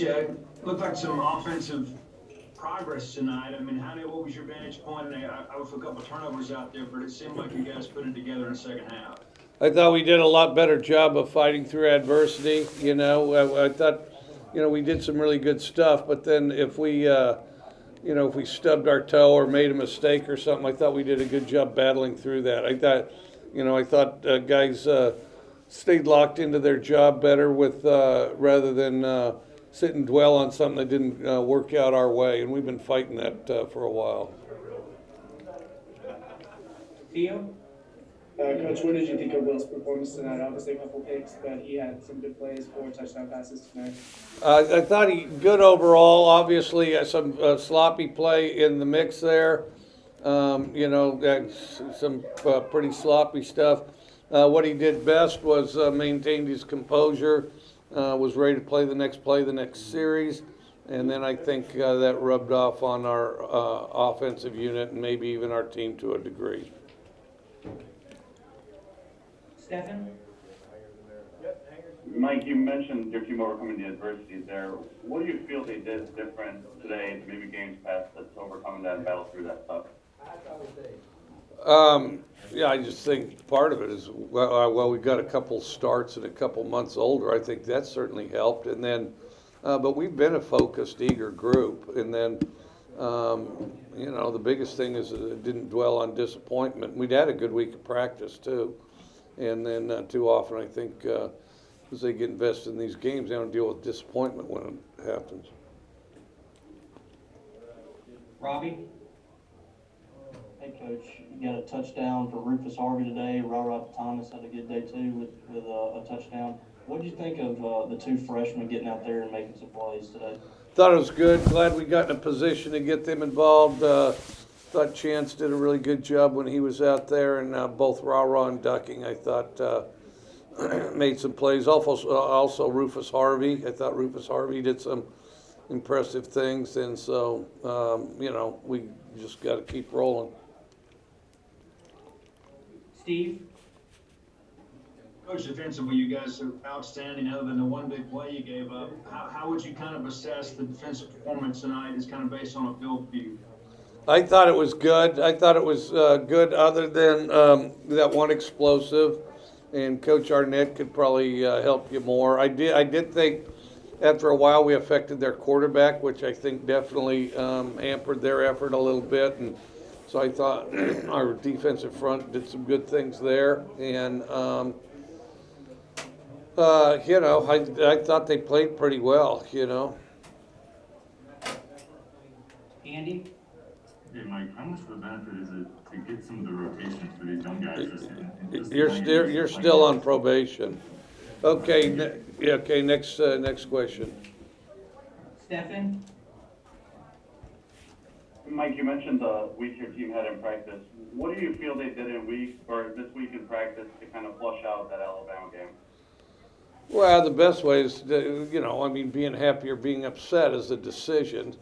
Coach, looked like some offensive progress tonight. I mean, what was your vantage point? I was a couple of turnovers out there, but it seemed like you guys put it together in the second half. I thought we did a lot better job of fighting through adversity. I thought, we did some really good stuff, but then if we stubbed our toe or made a mistake or something, I thought we did a good job battling through that. I thought guys stayed locked into their job better rather than sit and dwell on something that didn't work out our way, and we've been fighting that for a while. Theo? Coach, what did you think of Will's performance tonight? Obviously a couple picks, but he had some good plays, 4 touchdown passes tonight. I thought he good overall. Obviously, some sloppy play in the mix there. Some pretty sloppy stuff. What he did best was maintained his composure, was ready to play the next series, and then I think that rubbed off on our offensive unit and maybe even our team to a degree. Stefon? Mike, you mentioned your team overcoming the adversity there. What do you feel they did different today to maybe games past that's overcoming that and battle through that stuff? I just think part of it is, we got a couple starts and a couple months older. I think that certainly helped. And then, but we've been a focused, eager group. And then, the biggest thing is that it didn't dwell on disappointment. We'd had a good week of practice, too. And then too often, I think, as they get invested in these games, they don't deal with disappointment when it happens. Robbie? Hey, Coach, you got a touchdown for Rufus Harvey today. Rara Thomas had a good day, too, with a touchdown. What did you think of the two freshmen getting out there and making some plays today? Thought it was good. Glad we got in a position to get them involved. Thought Chance did a really good job when he was out there, and both Rara and Ducking, I thought, made some plays. Also Rufus Harvey. I thought Rufus Harvey did some impressive things, and so, we just got to keep rolling. Steve? Coach, defensively, you guys are outstanding other than the one big play you gave up. How would you kind of assess the defensive performance tonight is kind of based on a field view? I thought it was good. I thought it was good other than that one explosive, and Coach Arnett could probably help you more. I did think after a while we affected their quarterback, which I think definitely hampered their effort a little bit, and so I thought our defensive front did some good things there, and I thought they played pretty well, Andy? Hey, Mike, how much of a benefit is it to get some of the rotations for these young guys? You're still on probation. Okay, next question. Stefon? Mike, you mentioned the week your team had in practice. What do you feel they did this week in practice to kind of flush out that Alabama game? Well, the best way is, being happy or being upset is a decision.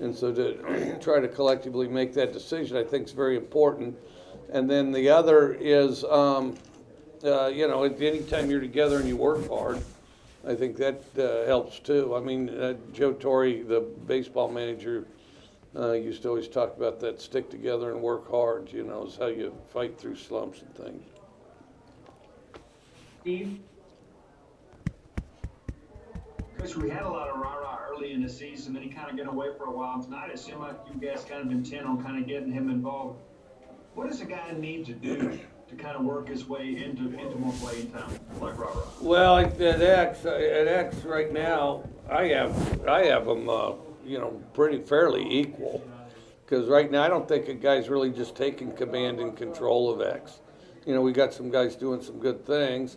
And so to try to collectively make that decision, I think is very important. And then the other is, anytime you're together and you work hard, I think that helps too. I mean, Joe Torre, the baseball manager, used to always talk about that stick together and work hard, is how you fight through slumps and things. Steve? Coach, we had a lot of rah-rah early in the season, then he kind of got away for a while. Tonight, it seemed like you guys kind of intent on kind of getting him involved. What does a guy need to do to kind of work his way into more playing time like rah-rah? Well, at X right now, I have them, pretty fairly equal. Because right now, I don't think a guy's really just taking command and control of X. We got some guys doing some good things,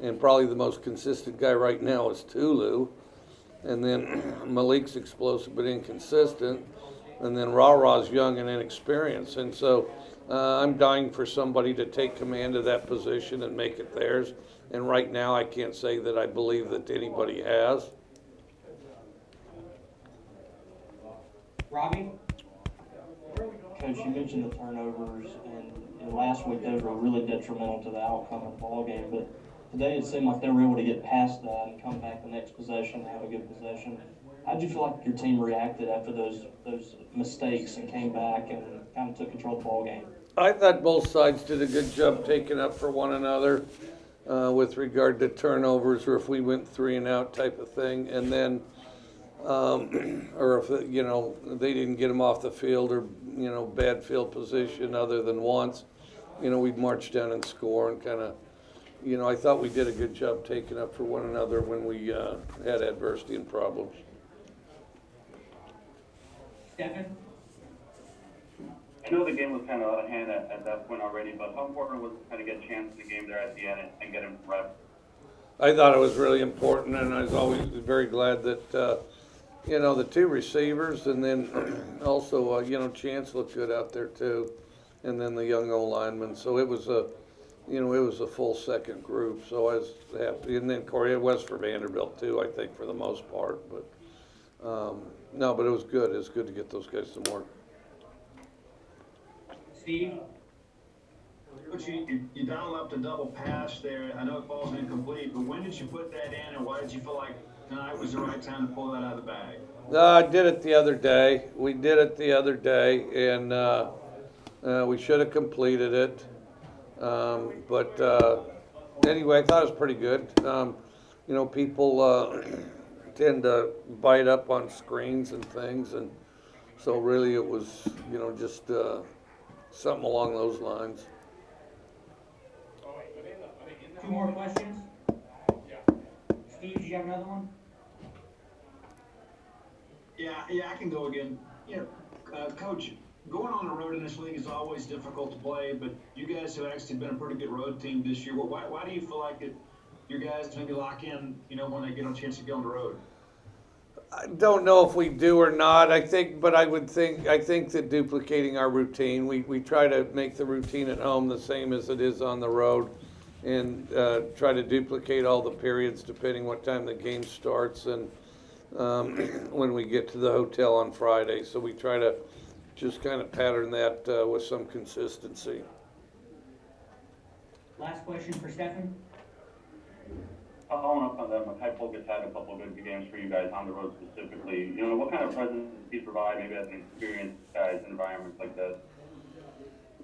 and probably the most consistent guy right now is Tulu. And then Malik's explosive but inconsistent. And then Ra-Ra's young and inexperienced. And so I'm dying for somebody to take command of that position and make it theirs. And right now I can't say that I believe that anybody has. Robbie? Coach, you mentioned the turnovers, and last week those were really detrimental to the outcome of the ball game. But today it seemed like they were able to get past that and come back the next possession and have a good possession. how'd you feel like your team reacted after those mistakes and came back and kind of took control of the ball game? I thought both sides did a good job taking up for one another with regard to turnovers, or if we went 3 and out type of thing, and then or if they didn't get them off the field, or bad field position other than once, we'd march down and score and kind of. I thought we did a good job taking up for one another when we had adversity and problems. Stefan? I know the game was kind of out of hand at that point already, but how important was it to kind of get a chance in the game there at the end and get him reps? I thought it was really important, and I was always very glad that, the 2 receivers, and then also, Chance looked good out there too, and then the young O-lineman. So it was a full second group, so I was happy. And then Corey West for Vanderbilt too, I think, for the most part. But no, but it was good. It was good to get those guys some work. Steve? Coach, you dialed up the double pass there. I know it falls incomplete, but when did you put that in, and why did you feel like tonight was the right time to pull that out of the bag? I did it the other day. We did it the other day, and we should have completed it. But anyway, I thought it was pretty good. People tend to bite up on screens and things, and so really it was, just something along those lines. 2 more questions? Steve, do you have another one? Yeah, I can go again. Coach, going on the road in this league is always difficult to play, but you guys have actually been a pretty good road team this year. Why do you feel like your guys maybe lock in, when they get a chance to go on the road? I don't know if we do or not. I think that duplicating our routine, we try to make the routine at home the same as it is on the road, and try to duplicate all the periods depending what time the game starts and when we get to the hotel on Friday. So we try to just kind of pattern that with some consistency. Last question for Stefan? Following up on that, Makai Polk's had a couple of good games for you guys on the road specifically. What kind of presence does he provide, maybe as an experienced guy in environments like this?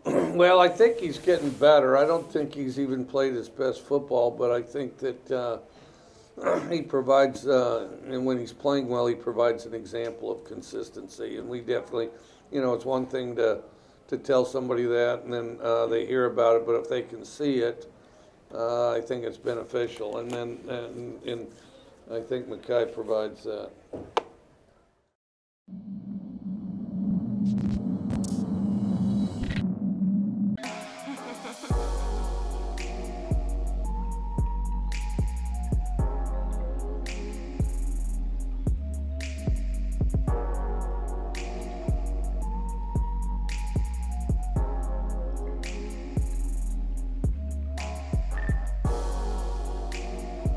Well, I think he's getting better. I don't think he's even played his best football, but I think that he provides, and when he's playing well, he provides an example of consistency. And we definitely, it's one thing to tell somebody that, and then they hear about it, but if they can see it, I think it's beneficial. And then, and I think Makai provides that.